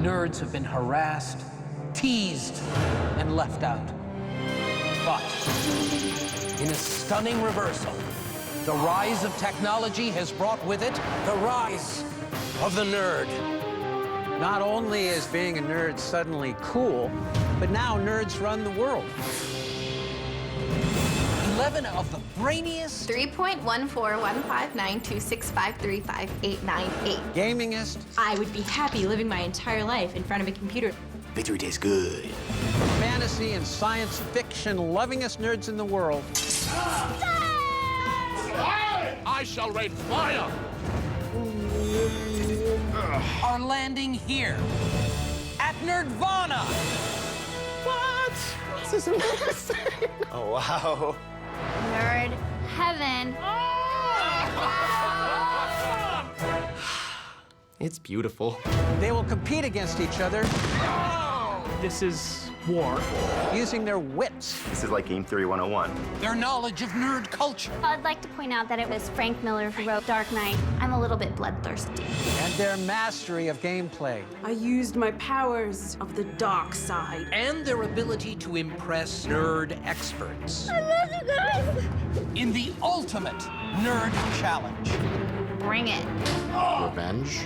nerds have been harassed, teased, and left out. But in a stunning reversal, the rise of technology has brought with it the rise of the nerd. Not only is being a nerd suddenly cool, but now nerds run the world. 11 of the brainiest, 3.1415926535898. Gamingest, I would be happy living my entire life in front of a computer. Victory tastes good. fantasy and science fiction lovingest nerds in the world. I shall rain fire! are landing here at Nerdvana. What? This is amazing. Oh, wow. Nerd heaven. It's beautiful. They will compete against each other This is war. using their wits. This is like Game Theory 101. Their knowledge of nerd culture. I'd like to point out that it was Frank Miller who wrote Dark Knight. I'm a little bit bloodthirsty. And their mastery of gameplay. I used my powers of the dark side. And their ability to impress nerd experts. I love you guys. In the ultimate nerd challenge. Bring it. Revenge.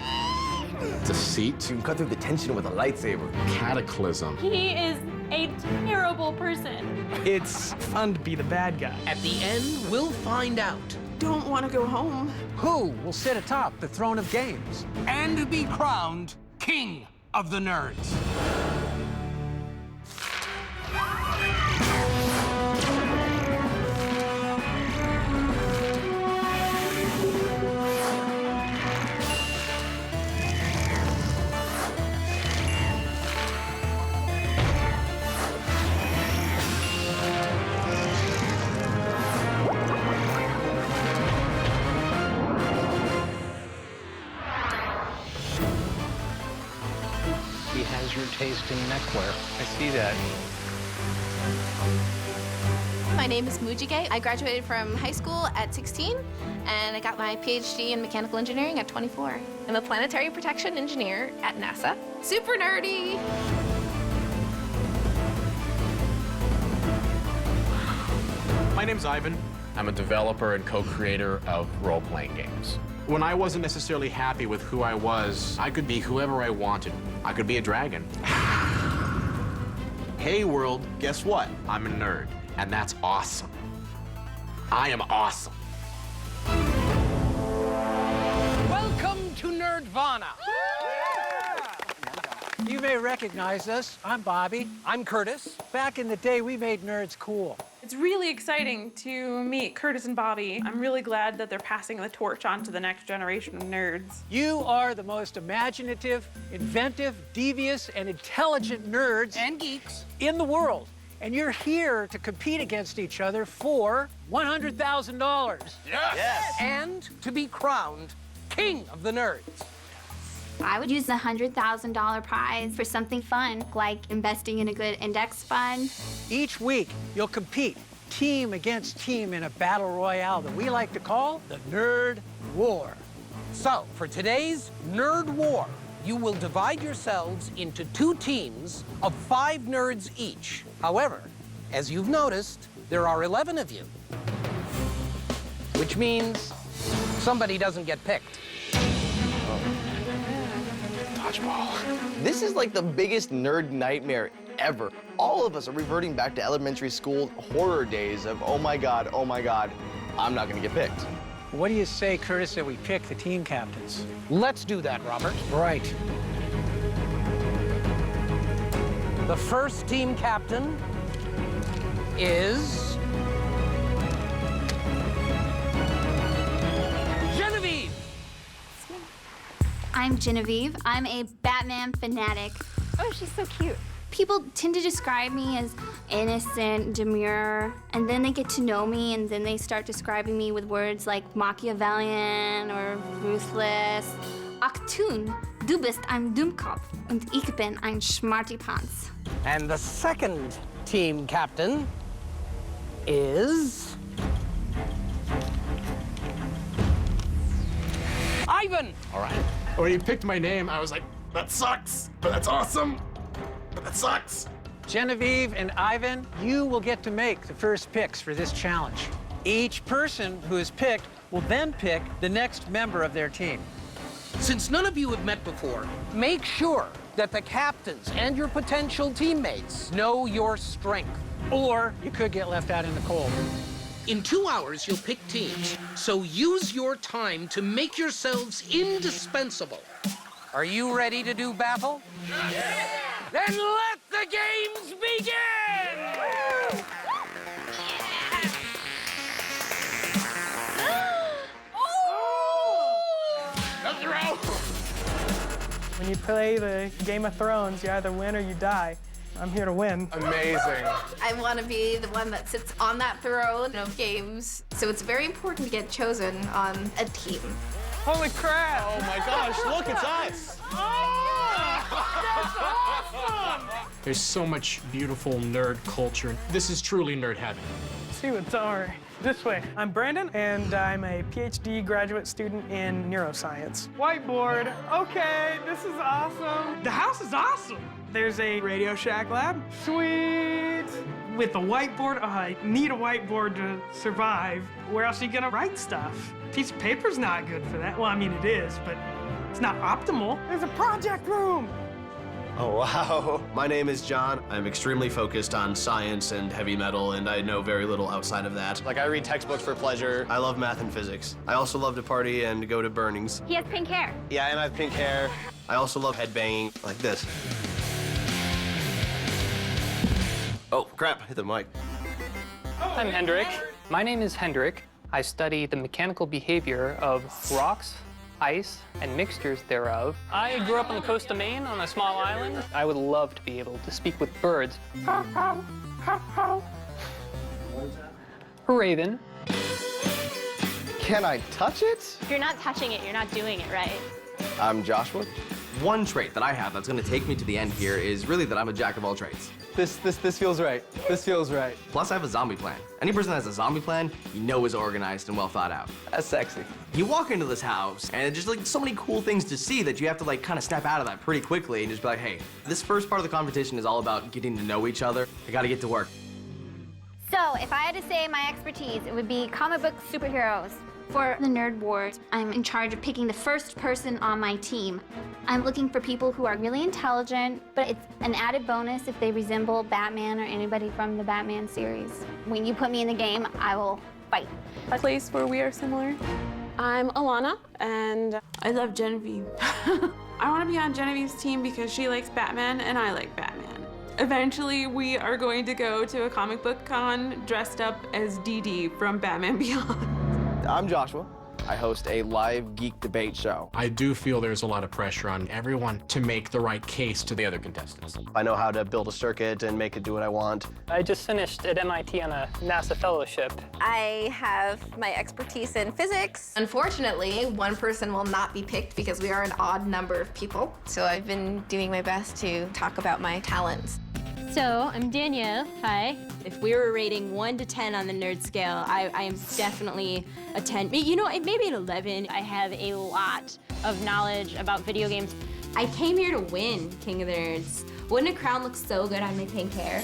Deceit. You can cut through the tension with a lightsaber. Cataclysm. He is a terrible person. It's fun to be the bad guy. At the end, we'll find out. Don't want to go home. Who will sit atop the throne of games? And be crowned King of the Nerds. He has your taste in neckwear. I see that. My name is Mujige. I graduated from high school at 16, and I got my PhD in mechanical engineering at 24. I'm a planetary protection engineer at NASA. Super nerdy. My name's Ivan. I'm a developer and co-creator of role-playing games. When I wasn't necessarily happy with who I was, I could be whoever I wanted. I could be a dragon. Hey world, guess what? I'm a nerd, and that's awesome. I am awesome. Welcome to Nerdvana. You may recognize us. I'm Bobby. I'm Curtis. Back in the day, we made nerds cool. It's really exciting to meet Curtis and Bobby. I'm really glad that they're passing the torch on to the next generation of nerds. You are the most imaginative, inventive, devious, and intelligent nerds And geeks. in the world. And you're here to compete against each other for $100,000. Yes. And to be crowned King of the Nerds. I would use the $100,000 prize for something fun, like investing in a good index fund. Each week, you'll compete team against team in a battle royale that we like to call the Nerd War. So, for today's Nerd War, you will divide yourselves into 2 teams of 5 nerds each. However, as you've noticed, there are 11 of you. Which means somebody doesn't get picked. Dodgeball. This is like the biggest nerd nightmare ever. All of us are reverting back to elementary school horror days of, oh my God, I'm not gonna get picked. What do you say, Curtis, that we pick the team captains? Let's do that, Robert. Right. The first team captain is Genevieve. I'm Genevieve. I'm a Batman fanatic. Oh, she's so cute. People tend to describe me as innocent, demure, and then they get to know me, and then they start describing me with words like Machiavellian or ruthless. Achtung, du bist ein Dummkopf und ich bin ein Schmartypants. And the second team captain is Ivan. All right. When he picked my name, I was like, That sucks. But that's awesome. But that sucks. Genevieve and Ivan, you will get to make the first picks for this challenge. Each person who is picked will then pick the next member of their team. Since none of you have met before, make sure that the captains and your potential teammates know your strength. Or you could get left out in the cold. In 2 hours, you'll pick teams, so use your time to make yourselves indispensable. Are you ready to do battle? Yeah. Then let the games begin! When you play the Game of Thrones, you either win or you die. I'm here to win. Amazing. I want to be the one that sits on that throne of games. So it's very important to get chosen on a team. Holy crap! Oh my gosh, look, it's us. There's so much beautiful nerd culture. This is truly nerd heaven. Let's see what's over this way. I'm Brandon, and I'm a PhD graduate student in neuroscience. Whiteboard. Okay, this is awesome. The house is awesome. There's a Radio Shack lab. Sweet. With the whiteboard, I need a whiteboard to survive. Where else are you gonna write stuff? A piece of paper's not good for that. Well, I mean, it is, but it's not optimal. There's a project room. Oh, wow. My name is John. I'm extremely focused on science and heavy metal, and I know very little outside of that. Like, I read textbooks for pleasure. I love math and physics. I also love to party and go to burnings. He has pink hair. Yeah, and I have pink hair. I also love headbanging like this. Oh, crap, hit the mic. I'm Hendrik. My name is Hendrik. I study the mechanical behavior of rocks, ice, and mixtures thereof. I grew up on the coast of Maine on a small island. I would love to be able to speak with birds. Raven. Can I touch it? If you're not touching it, you're not doing it right. I'm Joshua. One trait that I have that's gonna take me to the end here is really that I'm a jack of all trades. This feels right. This feels right. Plus, I have a zombie plan. Any person that has a zombie plan, you know is organized and well thought out. That's sexy. You walk into this house, and there's just like so many cool things to see that you have to like kind of snap out of that pretty quickly and just be like, hey, this first part of the competition is all about getting to know each other. I gotta get to work. So, if I had to say my expertise, it would be comic book superheroes. For the Nerd Wars, I'm in charge of picking the first person on my team. I'm looking for people who are really intelligent, but it's an added bonus if they resemble Batman or anybody from the Batman series. When you put me in the game, I will fight. A place where we are similar. I'm Alana, and I love Genevieve. I want to be on Genevieve's team because she likes Batman and I like Batman. Eventually, we are going to go to a comic book con dressed up as Dee Dee from Batman Beyond. I'm Joshua. I host a live geek debate show. I do feel there's a lot of pressure on everyone to make the right case to the other contestants. I know how to build a circuit and make it do what I want. I just finished at MIT on a NASA fellowship. I have my expertise in physics. Unfortunately, one person will not be picked because we are an odd number of people. So I've been doing my best to talk about my talents. So, I'm Danielle. Hi. If we were rating 1 to 10 on the nerd scale, I am definitely a 10. You know, maybe an 11. I have a lot of knowledge about video games. I came here to win King of the Nerds. Wouldn't a crown look so good on my pink hair?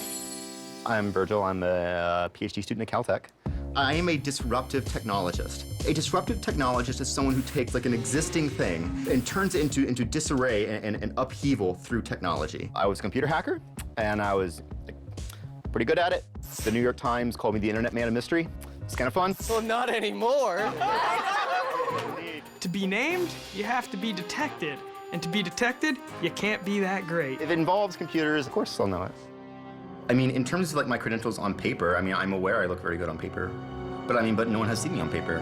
I'm Virgil. I'm a PhD student at Caltech. I am a disruptive technologist. A disruptive technologist is someone who takes like an existing thing and turns it into disarray and upheaval through technology. I was a computer hacker, and I was pretty good at it. The New York Times called me the Internet Man of Mystery. It's kind of fun. Well, not anymore. To be named, you have to be detected. And to be detected, you can't be that great. If it involves computers, of course I'll know it. I mean, in terms of like my credentials on paper, I mean, I'm aware I look very good on paper. But no one has seen me on paper.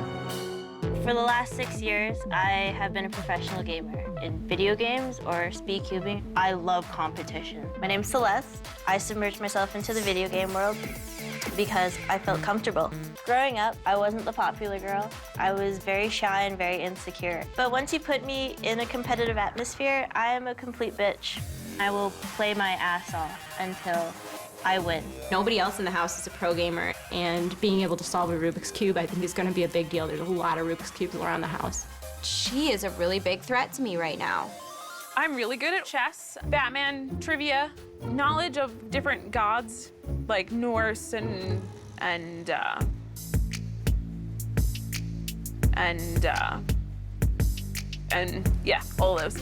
For the last 6 years, I have been a professional gamer in video games or speed cubing. I love competition. My name's Celeste. I submerged myself into the video game world because I felt comfortable. Growing up, I wasn't the popular girl. I was very shy and very insecure. But once you put me in a competitive atmosphere, I am a complete bitch. I will play my ass off until I win. Nobody else in the house is a pro gamer, and being able to solve a Rubik's Cube, I think, is going to be a big deal. There's a lot of Rubik's Cubes around the house. She is a really big threat to me right now. I'm really good at chess, Batman trivia, knowledge of different gods like Norse and yeah, all those.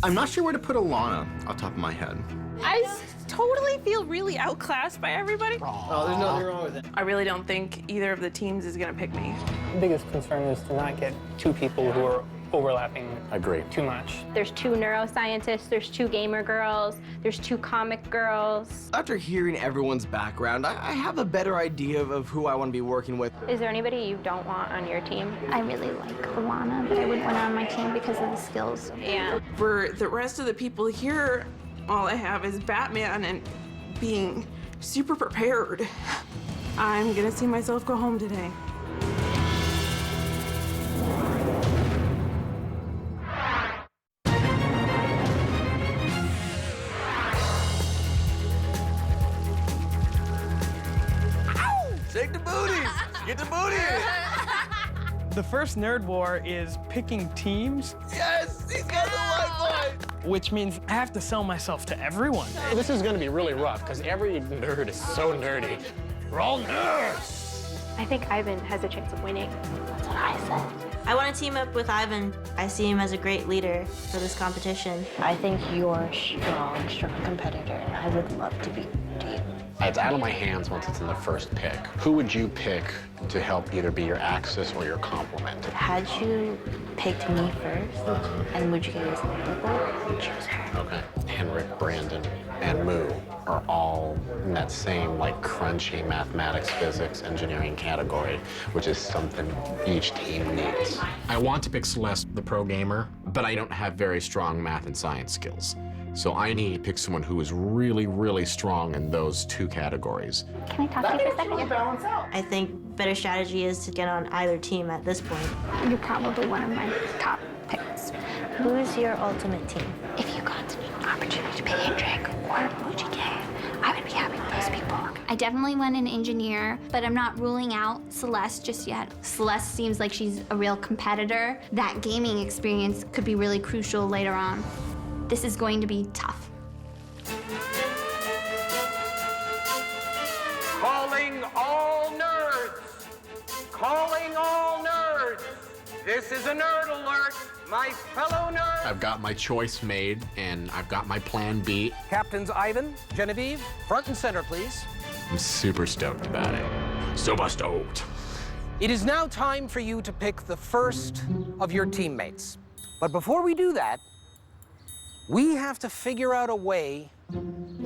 I'm not sure where to put Alana off the top of my head. I totally feel really outclassed by everybody. Oh, there's nothing wrong with it. I really don't think either of the teams is gonna pick me. The biggest concern is to not get two people who are overlapping too much. There's 2 neuroscientists, there's 2 gamer girls, there's 2 comic girls. After hearing everyone's background, I have a better idea of who I want to be working with. Is there anybody you don't want on your team? I really like Alana, but I wouldn't want her on my team because of the skills. Yeah. For the rest of the people here, all I have is Batman and being super prepared. I'm gonna see myself go home today. Shake the booties! Get the booty in! The first Nerd War is picking teams. Yes! He's got the white boy! Which means I have to sell myself to everyone. This is gonna be really rough, because every nerd is so nerdy. We're all nerds! I think Ivan has a chance of winning. That's what I said. I want to team up with Ivan. I see him as a great leader for this competition. I think you're a strong competitor, and I would love to be your team. It's out of my hands once it's in the first pick. Who would you pick to help either be your axis or your complement? Had you picked me first, and would you get as available, choose her. Okay. Henrik, Brandon, and Moo are all in that same, like, crunchy mathematics, physics, engineering category, which is something each team needs. I want to pick Celeste, the pro gamer, but I don't have very strong math and science skills. So I need to pick someone who is really, really strong in those 2 categories. Can I talk to you for a second? Balance out. I think better strategy is to get on either team at this point. You're probably one of my top picks. Who's your ultimate team? If you got an opportunity to pick Hendrik or Mujike, I would be happy with those people. I definitely want an engineer, but I'm not ruling out Celeste just yet. Celeste seems like she's a real competitor. That gaming experience could be really crucial later on. This is going to be tough. Calling all nerds! Calling all nerds! This is a nerd alert, my fellow nerds! I've got my choice made, and I've got my plan B. Captains Ivan, Genevieve, front and center, please. I'm super stoked about it. Super stoked. It is now time for you to pick the first of your teammates. But before we do that, we have to figure out a way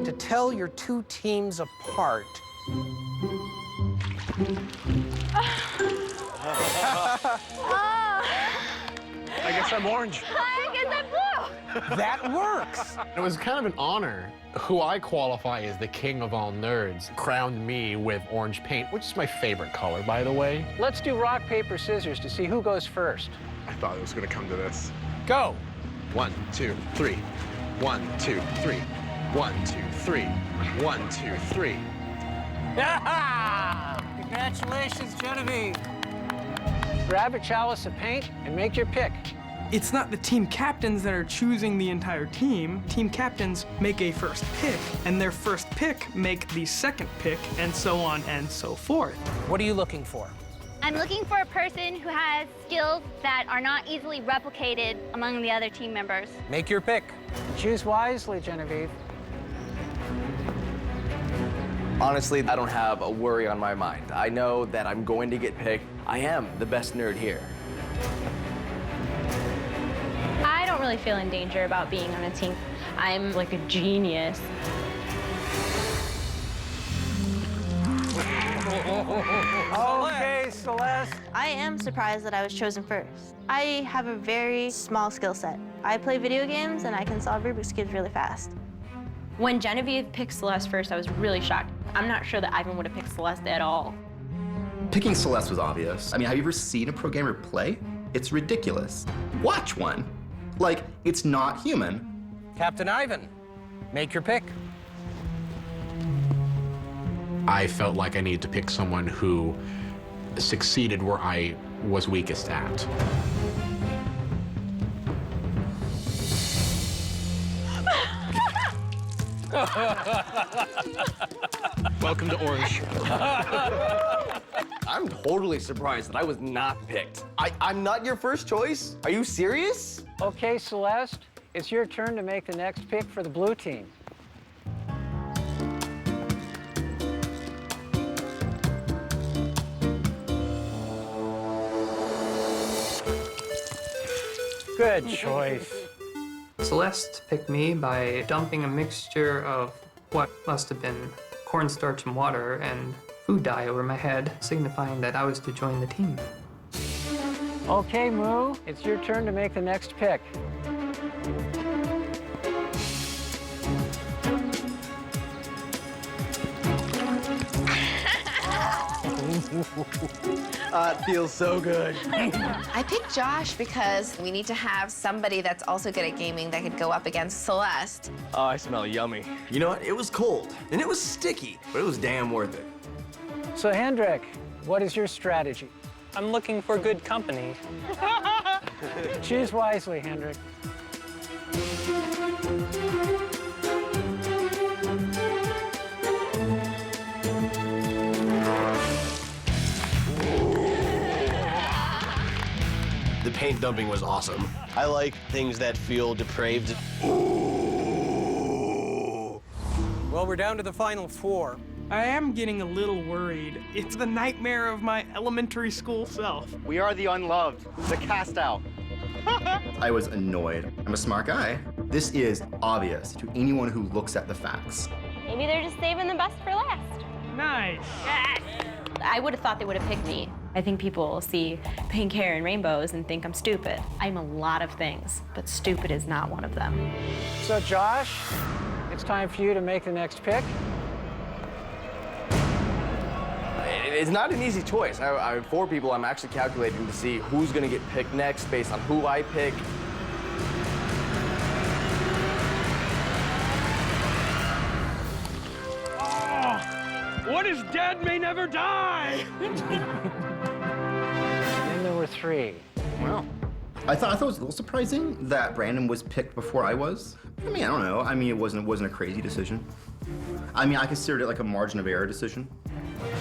to tell your 2 teams apart. I guess I'm orange. I guess I'm blue. That works. It was kind of an honor. Who I qualify as the king of all nerds crowned me with orange paint, which is my favorite color, by the way. Let's do rock, paper, scissors to see who goes first. I thought it was gonna come to this. Go. 1, 2, 3. 1, 2, 3. 1, 2, 3. 1, 2, 3. Congratulations, Genevieve. Grab a chalice of paint and make your pick. It's not the team captains that are choosing the entire team. Team captains make a first pick, and their first pick make the second pick, and so on and so forth. What are you looking for? I'm looking for a person who has skills that are not easily replicated among the other team members. Make your pick. Choose wisely, Genevieve. Honestly, I don't have a worry on my mind. I know that I'm going to get picked. I am the best nerd here. I don't really feel in danger about being on a team. I'm like a genius. Okay, Celeste. I am surprised that I was chosen first. I have a very small skill set. I play video games and I can solve Rubik's Cubes really fast. When Genevieve picked Celeste first, I was really shocked. I'm not sure that Ivan would have picked Celeste at all. Picking Celeste was obvious. I mean, have you ever seen a pro gamer play? It's ridiculous. Watch one. Like, it's not human. Captain Ivan, make your pick. I felt like I needed to pick someone who succeeded where I was weakest at. Welcome to Orange. I'm totally surprised that I was not picked. I'm not your first choice? Are you serious? Okay, Celeste, it's your turn to make the next pick for the blue team. Good choice. Celeste picked me by dumping a mixture of what must have been cornstarch and water and food dye over my head, signifying that I was to join the team. Okay, Moo, it's your turn to make the next pick. It feels so good. I picked Josh because we need to have somebody that's also good at gaming that could go up against Celeste. Oh, I smell yummy. You know what? It was cold, and it was sticky, but it was damn worth it. So, Hendrik, what is your strategy? I'm looking for good company. Choose wisely, Hendrik. The paint dumping was awesome. I like things that feel depraved. Well, we're down to the final 4. I am getting a little worried. It's the nightmare of my elementary school self. We are the unloved, the cast out. I was annoyed. I'm a smart guy. This is obvious to anyone who looks at the facts. Maybe they're just saving the best for last. Nice. Yes. I would have thought they would have picked me. I think people see pink hair and rainbows and think I'm stupid. I'm a lot of things, but stupid is not one of them. So, Josh, it's time for you to make the next pick. It's not an easy choice. I have 4 people I'm actually calculating to see who's gonna get picked next based on who I pick. What is dead may never die. Then there were 3. Wow. I thought it was a little surprising that Brandon was picked before I was. I mean, I don't know. I mean, it wasn't a crazy decision. I mean, I considered it like a margin of error decision.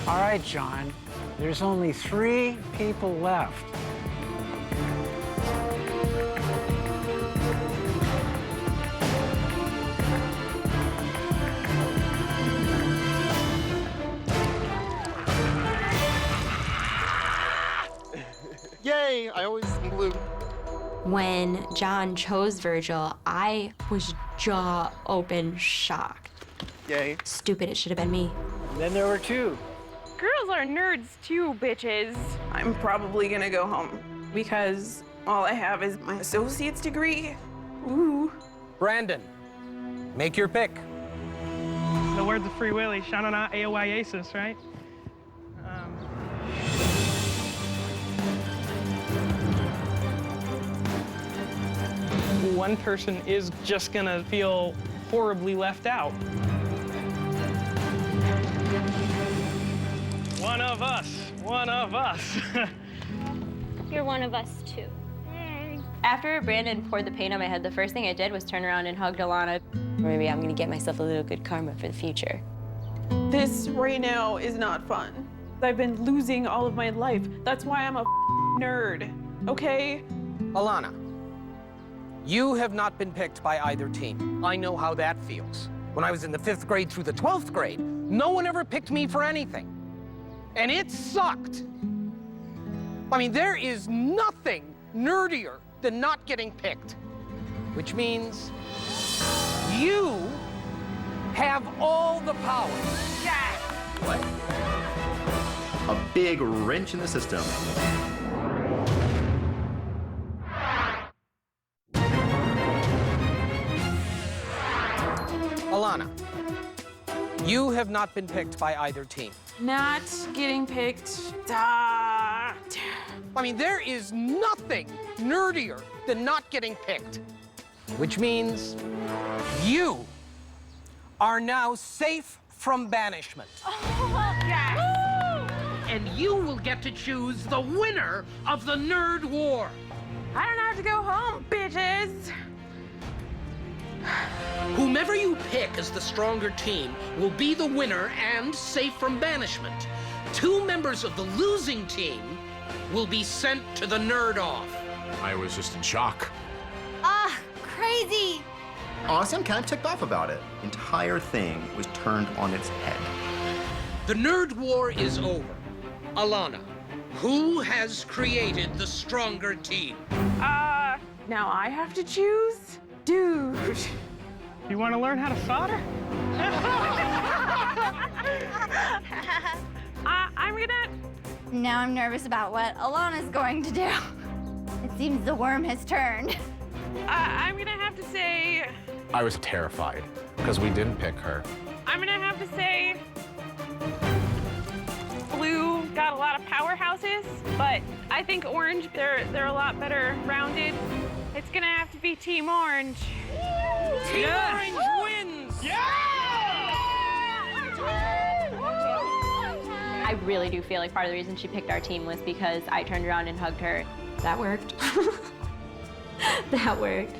All right, John, there's only 3 people left. Yay, I always blue. When John chose Virgil, I was jaw open shocked. Yay. Stupid, it should have been me. Then there were 2. Girls are nerds too, bitches. I'm probably gonna go home because all I have is my associate's degree. Ooh. Brandon, make your pick. The words of Free Willy, Shanana Aoyasis, right? One person is just gonna feel horribly left out. One of us, one of us. You're one of us too. After Brandon poured the paint on my head, the first thing I did was turn around and hug Alana. Maybe I'm gonna get myself a little good karma for the future. This right now is not fun. I've been losing all of my life. That's why I'm a nerd, okay? Alana, you have not been picked by either team. I know how that feels. When I was in the 5th grade through the 12th grade, no one ever picked me for anything. And it sucked. I mean, there is nothing nerdier than not getting picked, which means you have all the power. Yes! What? A big wrench in the system. Alana, you have not been picked by either team. Not getting picked. Ah. I mean, there is nothing nerdier than not getting picked, which means you are now safe from banishment. Yes! And you will get to choose the winner of the Nerd War. I don't have to go home, bitches. Whomever you pick as the stronger team will be the winner and safe from banishment. 2 members of the losing team will be sent to the Nerd-Off. I was just in shock. Ah, crazy! Honestly, I'm kind of ticked off about it. The entire thing was turned on its head. The Nerd War is over. Alana, who has created the stronger team? Now I have to choose? Dude. You want to learn how to solder? I'm gonna... Now I'm nervous about what Alana's going to do. It seems the worm has turned. I'm gonna have to say... I was terrified because we didn't pick her. I'm gonna have to say... Blue got a lot of powerhouses, but I think orange, they're a lot better rounded. It's gonna have to be Team Orange. Team Orange wins! I really do feel like part of the reason she picked our team was because I turned around and hugged her. That worked. That worked.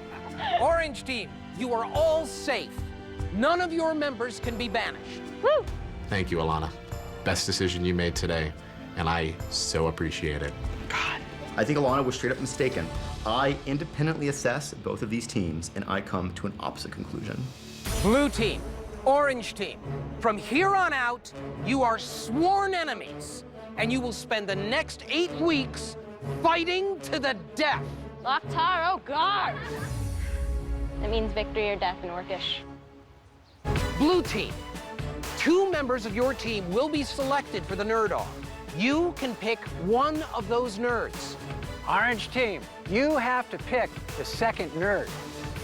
Orange team, you are all safe. None of your members can be banished. Woo! Thank you, Alana. Best decision you made today, and I so appreciate it. I think Alana was straight up mistaken. I independently assess both of these teams, and I come to an opposite conclusion. Blue team, orange team, from here on out, you are sworn enemies, and you will spend the next 8 weeks fighting to the death. Loktar, oh God! That means victory or death in Orcish. Blue team, 2 members of your team will be selected for the Nerd-Off. You can pick one of those nerds. Orange team, you have to pick the second nerd.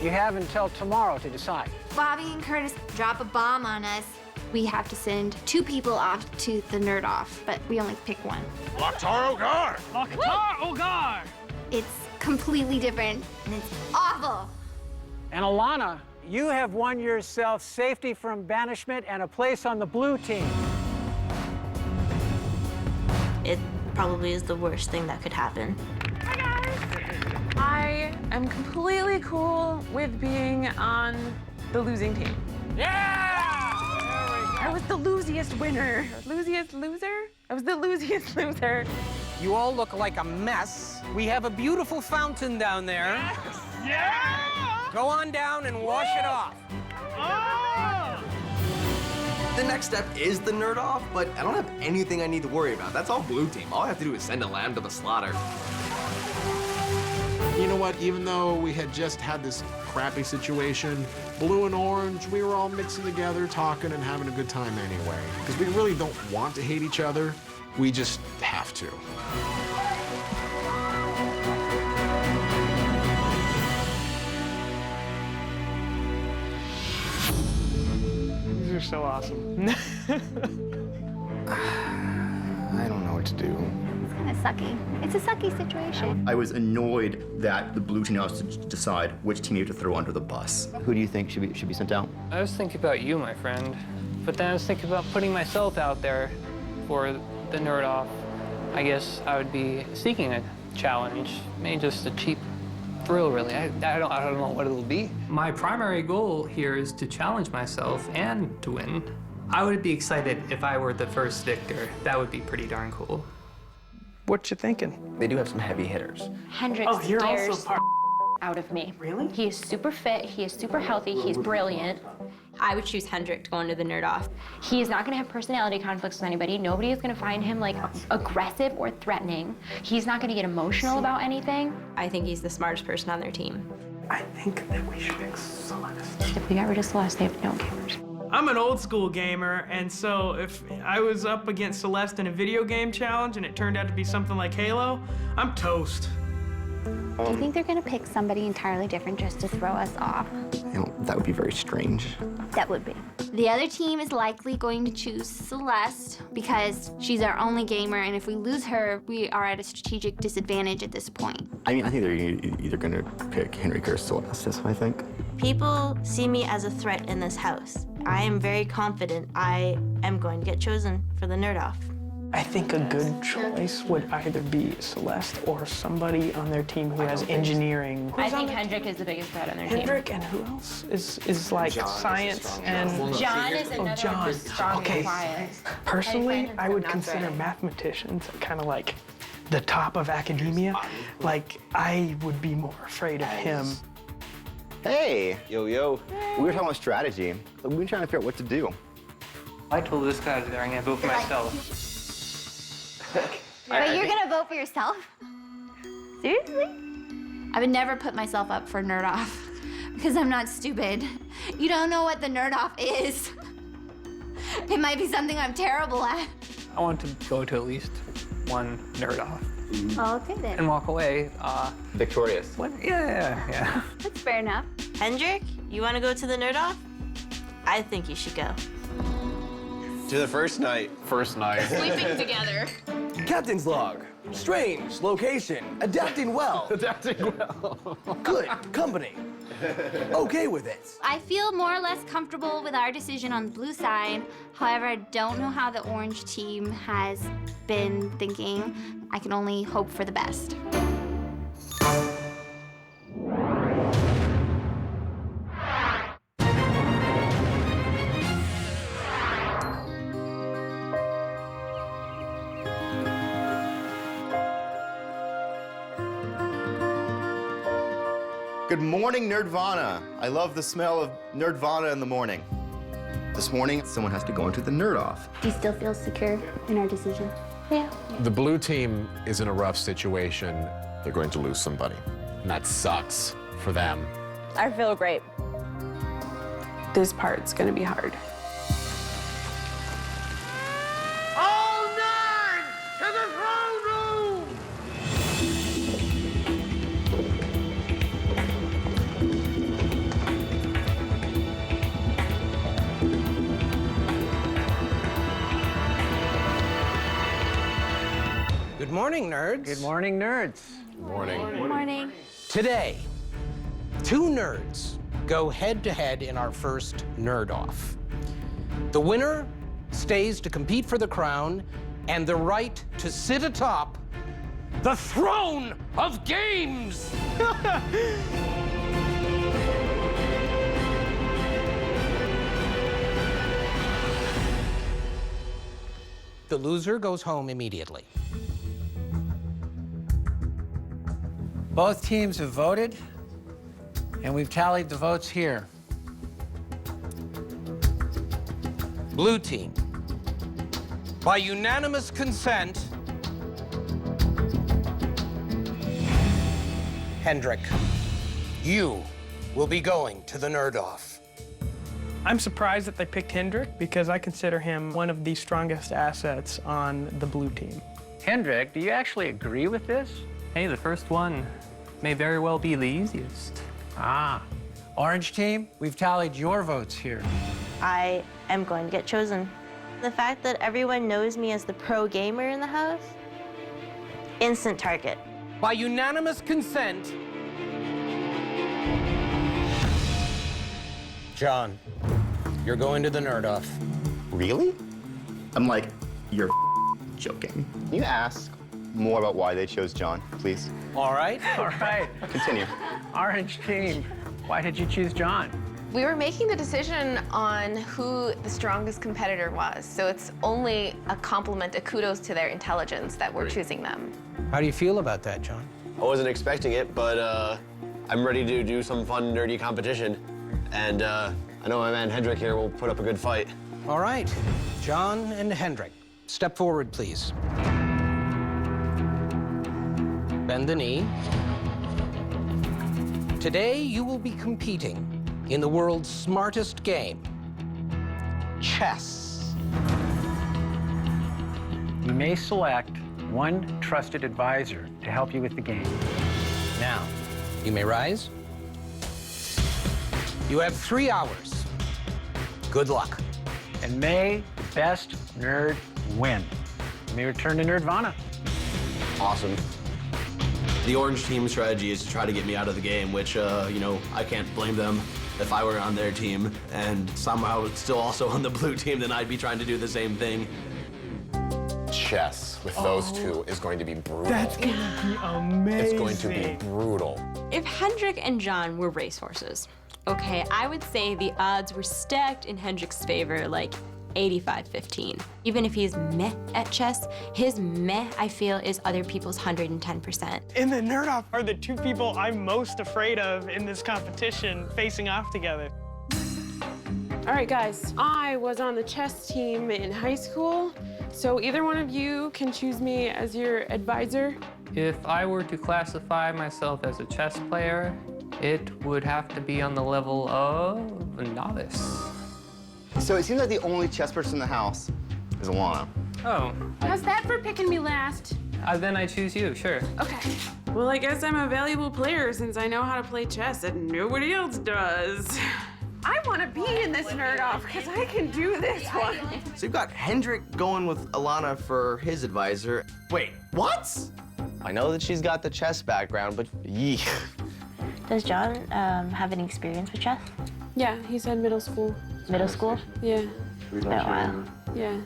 You have until tomorrow to decide. Bobby and Curtis drop a bomb on us. We have to send 2 people off to the Nerd-Off, but we only pick one. Loktar Ogar! Loktar Ogar! It's completely different, and it's awful. And Alana, you have won yourself safety from banishment and a place on the blue team. It probably is the worst thing that could happen. Hi, guys. I am completely cool with being on the losing team. Yeah! I was the losiest winner. Losiest loser? I was the losiest loser. You all look like a mess. We have a beautiful fountain down there. Yes. Yeah! Go on down and wash it off. Oh! The next step is the Nerd-Off, but I don't have anything I need to worry about. That's all blue team. All I have to do is send a lamb to the slaughter. You know what? Even though we had just had this crappy situation, blue and orange, we were all mixing together, talking and having a good time anyway. Because we really don't want to hate each other. We just have to. These are so awesome. I don't know what to do. It's kind of sucky. It's a sucky situation. I was annoyed that the blue team has to decide which team you have to throw under the bus. Who do you think should be sent out? I was thinking about you, my friend. But then I was thinking about putting myself out there for the Nerd-Off. I guess I would be seeking a challenge, maybe just a cheap thrill, really. I don't know what it'll be. My primary goal here is to challenge myself and to win. I would be excited if I were the first victor. That would be pretty darn cool. What you thinking? They do have some heavy hitters. Hendrix scares out of me. Really? He is super fit, he is super healthy, he's brilliant. I would choose Hendrik to go into the Nerd-Off. He is not gonna have personality conflicts with anybody. Nobody is gonna find him like aggressive or threatening. He's not gonna get emotional about anything. I think he's the smartest person on their team. I think that we should pick Celeste. If we got rid of Celeste, they have no gamers. I'm an old school gamer, and so if I was up against Celeste in a video game challenge and it turned out to be something like Halo, I'm toast. Do you think they're gonna pick somebody entirely different just to throw us off? That would be very strange. That would be. The other team is likely going to choose Celeste because she's our only gamer, and if we lose her, we are at a strategic disadvantage at this point. I mean, I think they're either going to pick Henrik or Celeste, that's what I think. People see me as a threat in this house. I am very confident I am going to get chosen for the Nerd-Off. I think a good choice would either be Celeste or somebody on their team who has engineering. I think Hendrik is the biggest threat on their team. Hendrik, and who else is like science and John is another John. who's strong Okay. and quiet. Personally, I would consider mathematicians kind of like the top of academia. Like, I would be more afraid of him. Hey. Yo, yo. We were talking about strategy. We were trying to figure out what to do. I told this guy that I'm gonna vote for myself. But you're gonna vote for yourself? Seriously? I would never put myself up for Nerd Off because I'm not stupid. You don't know what the Nerd Off is. It might be something I'm terrible at. I want to go to at least one Nerd Off Oh, okay then. and walk away Victorious. Yeah. That's fair enough. Hendrik, you want to go to the Nerd Off? I think you should go. To the first night. First night. Sleeping together. Captain's log. Strange location. Adapting well. Adapting well. Good company. Okay with it. I feel more or less comfortable with our decision on the blue side. However, I don't know how the orange team has been thinking. I can only hope for the best. Good morning, Nerdvana. I love the smell of Nerdvana in the morning. This morning, someone has to go into the Nerd Off. Do you still feel secure in our decision? Yeah. The blue team is in a rough situation. They're going to lose somebody. And that sucks for them. I feel great. This part's gonna be hard. All nerds to the throne room! Good morning, nerds. Good morning, nerds. Good morning. Good morning. Today, two nerds go head-to-head in our first Nerd Off. The winner stays to compete for the crown and the right to sit atop the throne of games. The loser goes home immediately. Both teams have voted, and we've tallied the votes here. Blue team, by unanimous consent, Hendrik, you will be going to the Nerd Off. I'm surprised that they picked Hendrik because I consider him one of the strongest assets on the blue team. Hendrik, do you actually agree with this? Hey, the first one may very well be the easiest. Orange team, we've tallied your votes here. I am going to get chosen. The fact that everyone knows me as the pro gamer in the house, instant target. By unanimous consent, John, you're going to the Nerd Off. Really? I'm like, you're joking. Can you ask more about why they chose John, please? All right. Continue. Orange team, why did you choose John? We were making the decision on who the strongest competitor was, so it's only a compliment, a kudos to their intelligence that we're choosing them. How do you feel about that, John? I wasn't expecting it, but I'm ready to do some fun, nerdy competition. And I know my man Hendrik here will put up a good fight. All right, John and Hendrik, step forward, please. Bend the knee. Today, you will be competing in the world's smartest game, chess. You may select one trusted advisor to help you with the game. Now, you may rise. You have 3 hours. Good luck. And may the best nerd win. You may return to Nerdvana. Awesome. The orange team strategy is to try to get me out of the game, which, you know, I can't blame them. If I were on their team and somehow still also on the blue team, then I'd be trying to do the same thing. chess with those two is going to be brutal. That's gonna be amazing. It's going to be brutal. If Hendrik and John were racehorses, okay, I would say the odds were stacked in Hendrik's favor, like 85-15. Even if he's meh at chess, his meh, I feel, is other people's 110%. In the Nerd Off are the two people I'm most afraid of in this competition facing off together. All right, guys, I was on the chess team in high school, so either one of you can choose me as your advisor. If I were to classify myself as a chess player, it would have to be on the level of a novice. So it seems like the only chess person in the house is Alana. Oh. How's that for picking me last? Then I choose you, sure. Okay. Well, I guess I'm a valuable player since I know how to play chess and nobody else does. I want to be in this Nerd Off because I can do this one. So you've got Hendrik going with Alana for his advisor. Wait, what? I know that she's got the chess background, but yee. Does John have any experience with chess? Yeah, he said middle school. Middle school? Yeah. Oh, wow. Yeah.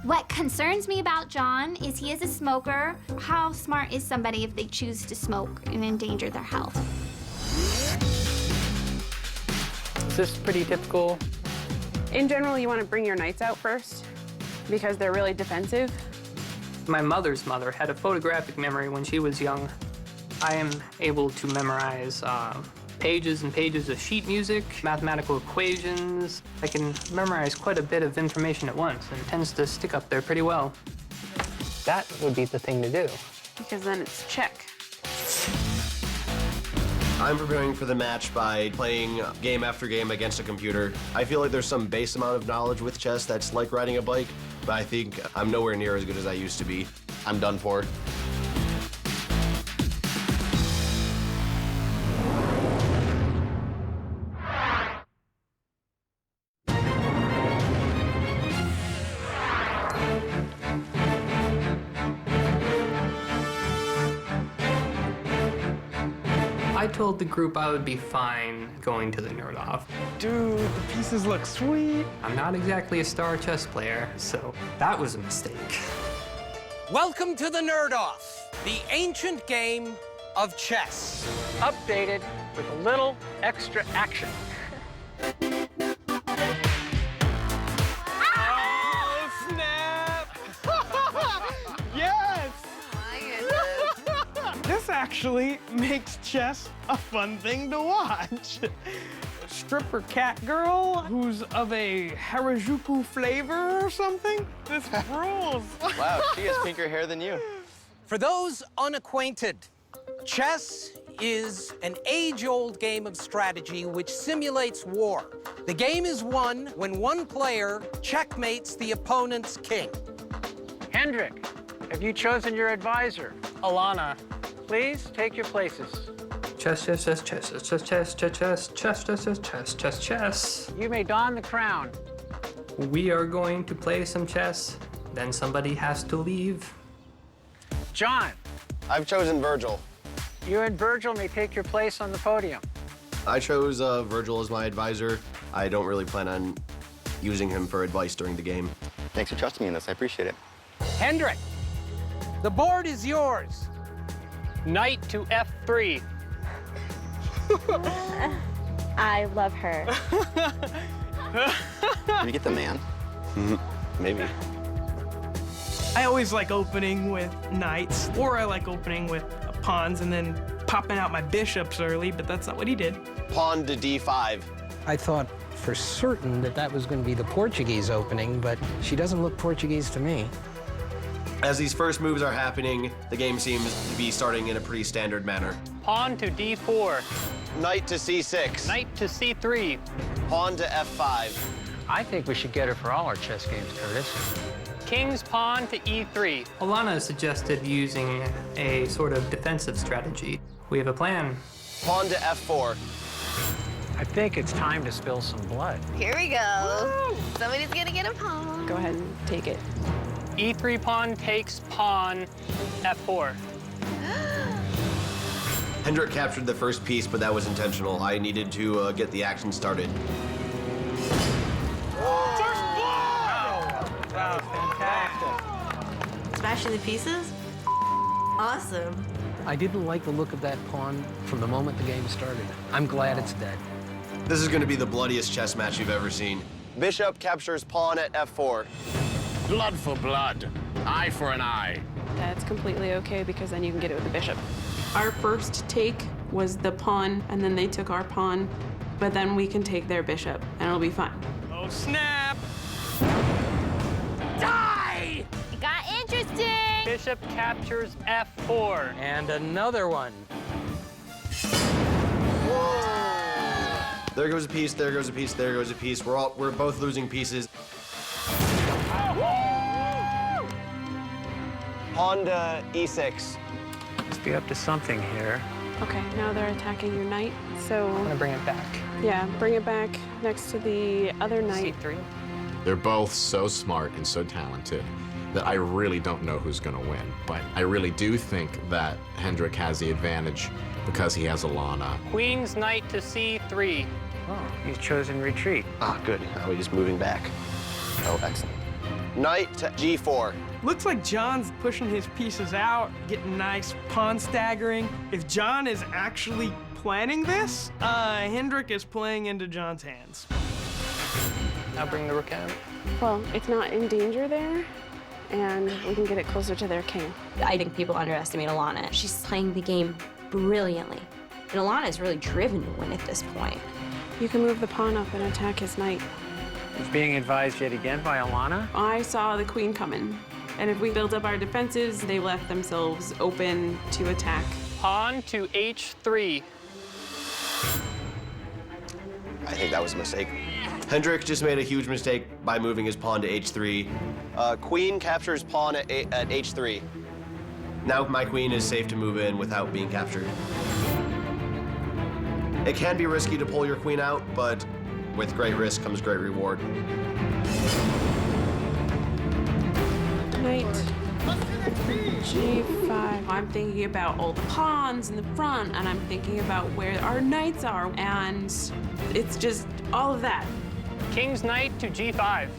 What concerns me about John is he is a smoker. How smart is somebody if they choose to smoke and endanger their health? Is this pretty typical? In general, you want to bring your knights out first because they're really defensive. My mother's mother had a photographic memory when she was young. I am able to memorize pages and pages of sheet music, mathematical equations. I can memorize quite a bit of information at once, and it tends to stick up there pretty well. That would be the thing to do. Because then it's check. I'm preparing for the match by playing game after game against a computer. I feel like there's some base amount of knowledge with chess that's like riding a bike, but I think I'm nowhere near as good as I used to be. I'm done for. I told the group I would be fine going to the Nerd Off. Dude, the pieces look sweet. I'm not exactly a star chess player, so that was a mistake. Welcome to the Nerd Off, the ancient game of chess. Updated with a little extra action. Oh, snap! Yes! This actually makes chess a fun thing to watch. Stripper cat girl who's of a Harajuku flavor or something? This rules. Wow, she has pinker hair than you. For those unacquainted, chess is an age-old game of strategy which simulates war. The game is won when one player checkmates the opponent's king. Hendrik, have you chosen your advisor? Alana. Please take your places. Chess, chess, chess, chess, chess, chess, chess, chess, chess, chess, chess, chess, chess, chess. You may don the crown. We are going to play some chess, then somebody has to leave. John. I've chosen Virgil. You and Virgil may take your place on the podium. I chose Virgil as my advisor. I don't really plan on using him for advice during the game. Thanks for trusting me in this. I appreciate it. Hendrik, the board is yours. Knight to F3. I love her. Did you get the man? Maybe. I always like opening with knights, or I like opening with pawns and then popping out my bishops early, but that's not what he did. Pawn to D5. I thought for certain that that was going to be the Portuguese opening, but she doesn't look Portuguese to me. As these first moves are happening, the game seems to be starting in a pretty standard manner. Pawn to D4. Knight to C6. Knight to C3. Pawn to F5. I think we should get her for all our chess games, Curtis. King's pawn to E3. Alana suggested using a sort of defensive strategy. We have a plan. Pawn to F4. I think it's time to spill some blood. Here we go. Somebody's gonna get a pawn. Go ahead and take it. E3 pawn takes pawn F4. Hendrik captured the first piece, but that was intentional. I needed to get the action started. Wow, fantastic. Smashing the pieces? Awesome. I didn't like the look of that pawn from the moment the game started. I'm glad it's dead. This is going to be the bloodiest chess match you've ever seen. Bishop captures pawn at f4. Blood for blood. Eye for an eye. That's completely okay because then you can get it with the bishop. Our first take was the pawn, and then they took our pawn, but then we can take their bishop, and it'll be fine. Oh, snap! Die! It got interesting. Bishop captures f4. And another one. There goes a piece, there goes a piece, there goes a piece. We're both losing pieces. Pawn to e6. Must be up to something here. Okay, now they're attacking your knight, so... I'm gonna bring it back. Yeah, bring it back next to the other knight. C3. They're both so smart and so talented that I really don't know who's going to win. But I really do think that Hendrik has the advantage because he has Alana. Queen's knight to c3. Oh, he's chosen retreat. Ah, good. Now he's moving back. Oh, excellent. Knight to g4. Looks like John's pushing his pieces out, getting nice pawn staggering. If John is actually planning this, Hendrik is playing into John's hands. Now bring the rook in. Well, it's not in danger there, and we can get it closer to their king. I think people underestimate Alana. She's playing the game brilliantly. And Alana is really driven to win at this point. You can move the pawn up and attack his knight. He's being advised yet again by Alana. I saw the queen coming, and if we build up our defenses, they left themselves open to attack. Pawn to h3. I think that was a mistake. Hendrik just made a huge mistake by moving his pawn to h3. Queen captures pawn at h3. Now my queen is safe to move in without being captured. It can be risky to pull your queen out, but with great risk comes great reward. Knight g5. I'm thinking about all the pawns in the front, and I'm thinking about where our knights are, and it's just all of that. King's knight to g5.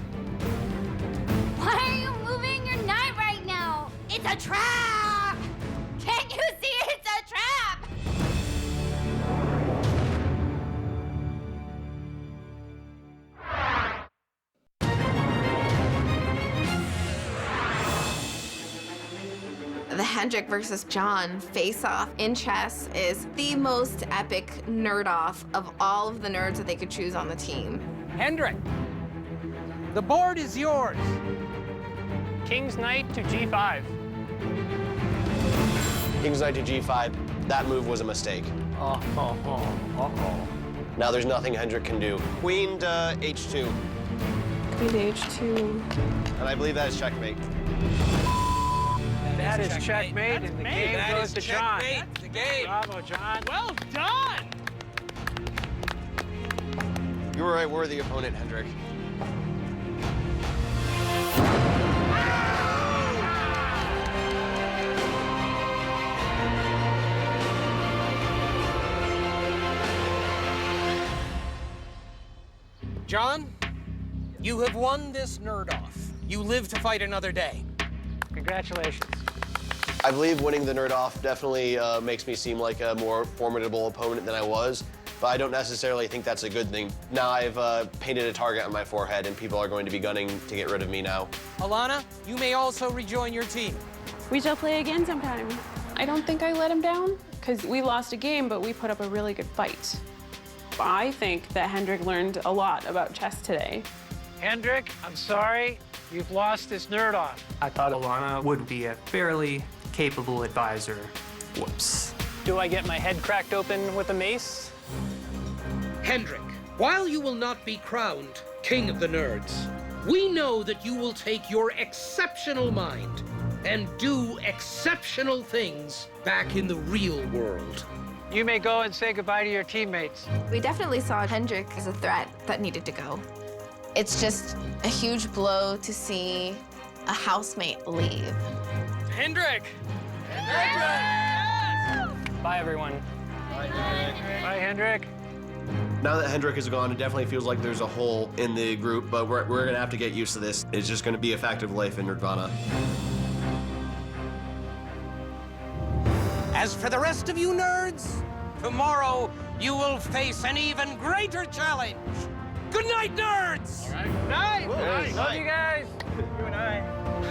Why are you moving your knight right now? It's a trap! Can't you see it's a trap? The Hendrik versus John face-off in chess is the most epic nerd-off of all of the nerds that they could choose on the team. Hendrik, the board is yours. King's knight to g5. King's knight to g5. That move was a mistake. Uh-oh. Now there's nothing Hendrik can do. Queen to h2. Queen to h2. And I believe that is checkmate. That is checkmate, and the game goes to John. The game. Bravo, John. Well done! You were a worthy opponent, Hendrik. John, you have won this nerd-off. You live to fight another day. Congratulations. I believe winning the nerd-off definitely makes me seem like a more formidable opponent than I was, but I don't necessarily think that's a good thing. Now I've painted a target on my forehead, and people are going to be gunning to get rid of me now. Alana, you may also rejoin your team. We shall play again sometime. I don't think I let him down, because we lost a game, but we put up a really good fight. I think that Hendrik learned a lot about chess today. Hendrik, I'm sorry. You've lost this nerd-off. I thought Alana would be a fairly capable advisor. Whoops. Do I get my head cracked open with a mace? Hendrik, while you will not be crowned King of the Nerds, we know that you will take your exceptional mind and do exceptional things back in the real world. You may go and say goodbye to your teammates. We definitely saw Hendrik as a threat that needed to go. It's just a huge blow to see a housemate leave. Hendrik! Bye, everyone. Bye, Hendrik. Now that Hendrik is gone, it definitely feels like there's a hole in the group, but we're gonna have to get used to this. It's just gonna be a fact of life in Nerdvana. As for the rest of you nerds, tomorrow you will face an even greater challenge. Good night, nerds! All right. Night! Night. Love you guys. You and I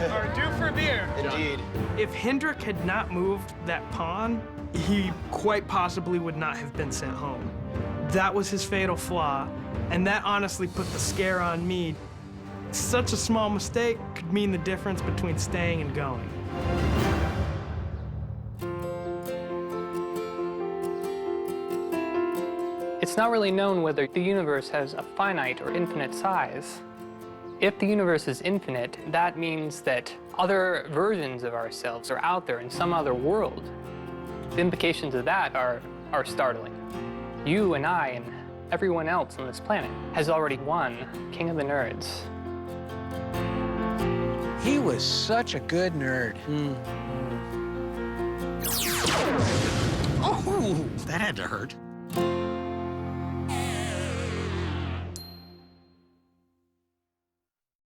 are due for a beer. Indeed. If Hendrik had not moved that pawn, he quite possibly would not have been sent home. That was his fatal flaw, and that honestly put the scare on me. Such a small mistake could mean the difference between staying and going. It's not really known whether the universe has a finite or infinite size. If the universe is infinite, that means that other versions of ourselves are out there in some other world. The implications of that are startling. You and I and everyone else on this planet has already won King of the Nerds. He was such a good nerd. Oh, that had to hurt.